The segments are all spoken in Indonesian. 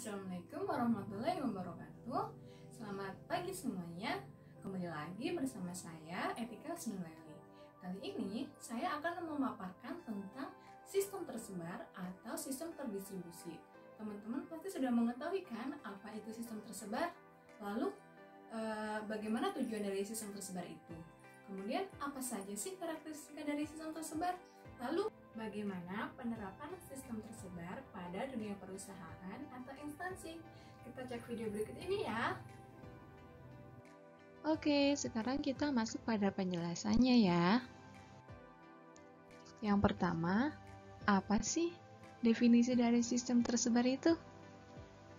Assalamualaikum warahmatullahi wabarakatuh. Selamat pagi semuanya. Kembali lagi bersama saya Etika Sunuleli. Kali ini saya akan memaparkan tentang sistem tersebar atau sistem terdistribusi. Teman-teman pasti sudah mengetahui kan apa itu sistem tersebar? Lalu bagaimana tujuan dari sistem tersebar itu? Kemudian apa saja sih karakteristik dari sistem tersebar? Lalu bagaimana penerapan sistem tersebar pada dunia perusahaan atau instansi? Kita cek video berikut ini ya. Oke, sekarang kita masuk pada penjelasannya ya. Yang pertama, apa sih definisi dari sistem tersebar itu?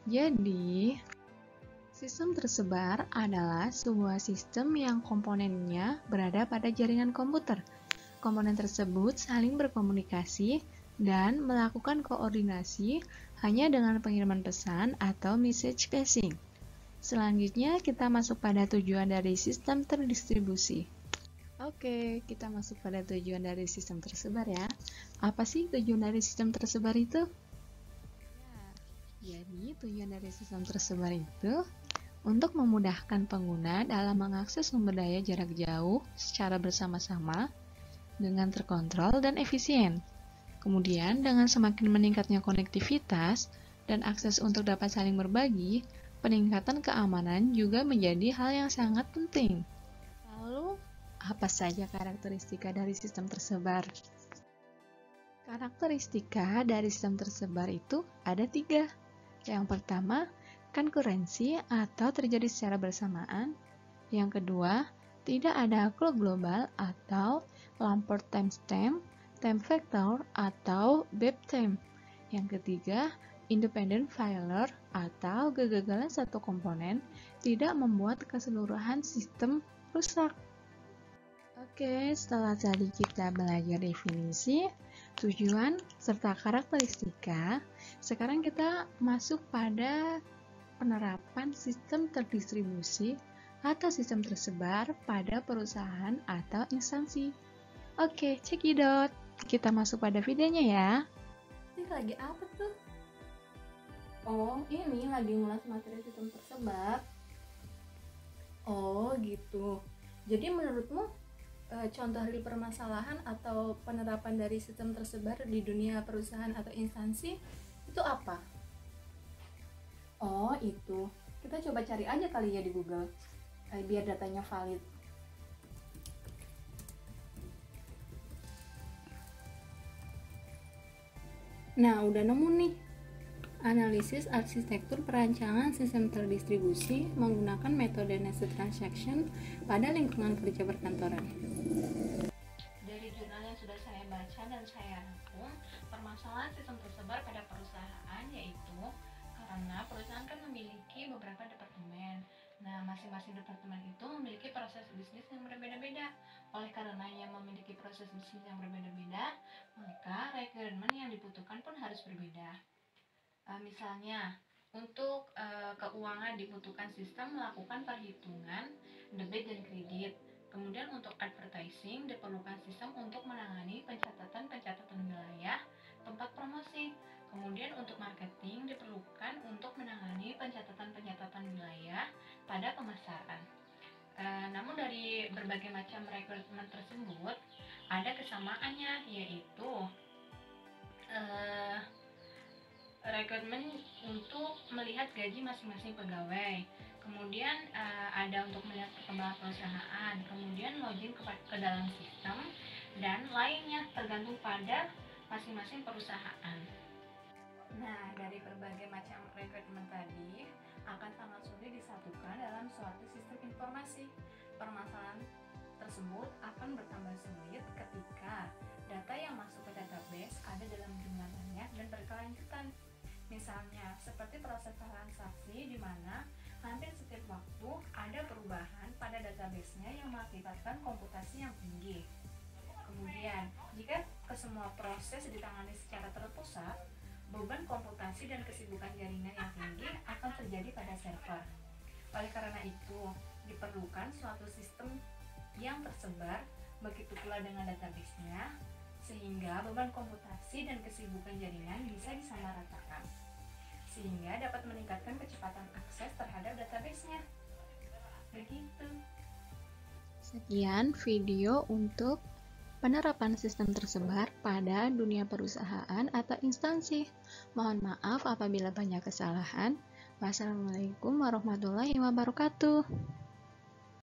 Jadi, sistem tersebar adalah sebuah sistem yang komponennya berada pada jaringan komputer. Komponen tersebut saling berkomunikasi dan melakukan koordinasi hanya dengan pengiriman pesan atau message passing. Selanjutnya, kita masuk pada tujuan dari sistem terdistribusi. Oke, kita masuk pada tujuan dari sistem tersebar ya. Apa sih tujuan dari sistem tersebar itu? Jadi, tujuan dari sistem tersebar itu untuk memudahkan pengguna dalam mengakses sumber daya jarak jauh secara bersama-sama dengan terkontrol dan efisien. Kemudian, dengan semakin meningkatnya konektivitas dan akses untuk dapat saling berbagi, peningkatan keamanan juga menjadi hal yang sangat penting. Lalu, apa saja karakteristika dari sistem tersebar? Karakteristika dari sistem tersebar itu ada 3. Yang pertama, konkurensi atau terjadi secara bersamaan. Yang kedua, tidak ada clock global atau Lamport timestamp, time vector, atau BEP time. Yang ketiga, independent failure atau kegagalan satu komponen tidak membuat keseluruhan sistem rusak. Oke, setelah tadi kita belajar definisi, tujuan, serta karakteristika, sekarang kita masuk pada penerapan sistem terdistribusi atau sistem tersebar pada perusahaan atau instansi. Oke, cekidot. Kita masuk pada videonya ya. Ini lagi apa tuh? Oh, ini lagi ngulas materi sistem tersebar. Oh, gitu. Jadi menurutmu contoh real permasalahan atau penerapan dari sistem tersebar di dunia perusahaan atau instansi itu apa? Oh, itu. Kita coba cari aja kali ya di Google, biar datanya valid. Nah, udah nemu nih. Analisis arsitektur perancangan sistem terdistribusi menggunakan metode nested transaction pada lingkungan kerja perkantoran. Dari jurnal yang sudah saya baca dan saya rangkum, permasalahan sistem tersebar pada perusahaan yaitu karena perusahaan kan memiliki beberapa departemen. Nah, masing-masing departemen itu memiliki proses bisnis yang berbeda-beda. Oleh karenanya memiliki proses bisnis yang berbeda-beda, maka requirement yang dibutuhkan pun harus berbeda. Misalnya, untuk keuangan dibutuhkan sistem melakukan perhitungan debit dan kredit. Kemudian untuk advertising diperlukan sistem untuk menangani pencatatan wilayah, tempat promosi. Kemudian untuk marketing diperlukan untuk menangani pencatatan wilayah pada pemasaran. Namun dari berbagai macam rekrutmen tersebut ada kesamaannya, yaitu rekrutmen untuk melihat gaji masing-masing pegawai. Kemudian ada untuk melihat perkembangan perusahaan, kemudian login ke dalam sistem, dan lainnya tergantung pada masing-masing perusahaan. Nah, dari berbagai macam rekrutmen tadi akan sangat sulit disatukan dalam suatu sistem informasi. Permasalahan tersebut akan bertambah sulit ketika data yang masuk ke database ada dalam jumlah banyak dan berkelanjutan. Misalnya, seperti proses transaksi di mana hampir setiap waktu ada perubahan pada database-nya yang mengakibatkan komputasi yang tinggi. Kemudian, jika kesemua proses ditangani secara terpusat, beban komputasi dan kesibukan jaringan yang tinggi akan terjadi pada server. Oleh karena itu, diperlukan suatu sistem yang tersebar, begitu pula dengan database-nya, sehingga beban komputasi dan kesibukan jaringan bisa disamaratakan. sehingga dapat meningkatkan kecepatan akses terhadap database-nya. Begitu. Sekian video untuk penerapan sistem tersebar pada dunia perusahaan atau instansi. Mohon maaf apabila banyak kesalahan. Wassalamualaikum warahmatullahi wabarakatuh.